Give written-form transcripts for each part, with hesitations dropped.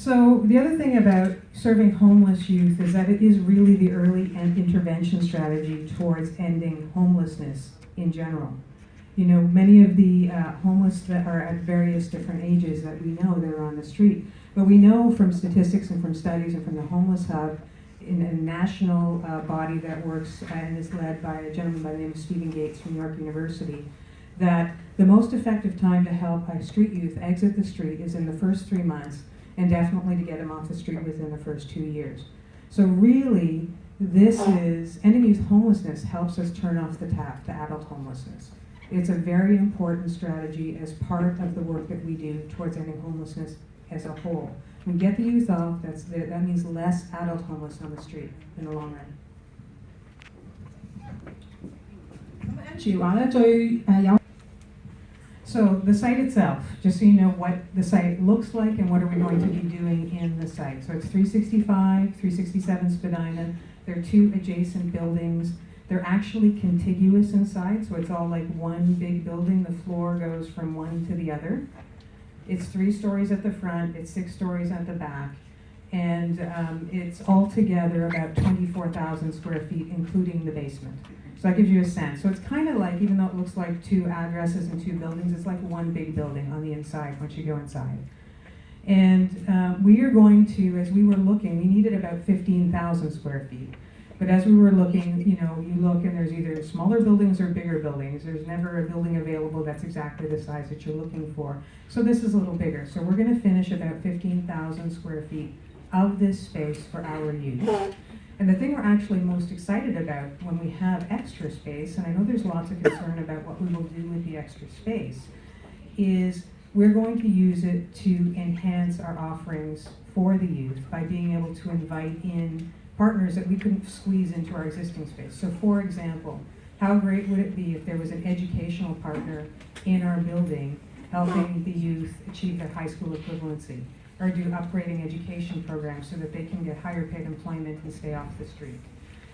So the other thing about serving homeless youth is that it is really the early intervention strategy towards ending homelessness in general. You know, many of the homeless that are at various different ages that we know they're on the street, but we know from statistics and from studies and from the Homeless Hub, in a national body that works and is led by a gentleman by the name of Stephen Gates from York University, that the most effective time to help a street youth exit the street is in the first 3 months, and definitely to get them off the street within the first 2 years. So really, this is, ending youth homelessness helps us turn off the tap to adult homelessness. It's a very important strategy as part of the work that we do towards ending homelessness as a whole. We get the youth off, that means less adult homeless on the street in the long run. 咁跟住話咧，最有 So the site itself, just so you know what the site looks like and what are we going to be doing in the site. So it's 365, 367 Spadina. There are 2 adjacent buildings. They're actually contiguous inside, so it's all like one big building. The floor goes from one to the other. It's 3 stories at the front, it's 6 stories at the back, and it's altogether about 24,000 square feet, including the basement. So that gives you a sense. So it's kind of like, even though it looks like 2 addresses and 2 buildings, it's like one big building on the inside once you go inside. And we are going to, as we were looking, we needed about 15,000 square feet. But as we were looking, you know, you look and there's either smaller buildings or bigger buildings. There's never a building available that's exactly the size that you're looking for. So this is a little bigger. So we're going to finish about 15,000 square feet of this space for our use. And the thing we're actually most excited about when we have extra space, and I know there's lots of concern about what we will do with the extra space, is we're going to use it to enhance our offerings for the youth by being able to invite in partners that we couldn't squeeze into our existing space. So for example, how great would it be if there was an educational partner in our building helping the youth achieve their high school equivalency, or do upgrading education programs so that they can get higher paid employment and stay off the street.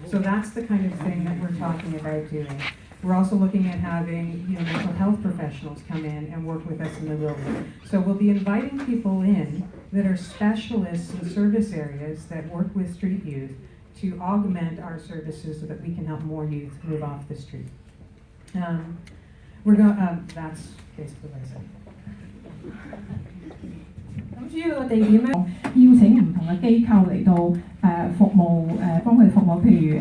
So that's the kind of thing that we're talking about doing. We're also looking at having, you know, mental health professionals come in and work with us in the building. So we'll be inviting people in that are specialists in service areas that work with street youth to augment our services so that we can help more youth move off the street. That's basically what I said. 咁主要嘅地點咧，邀請唔同嘅機構嚟到服務，幫佢哋服務，譬如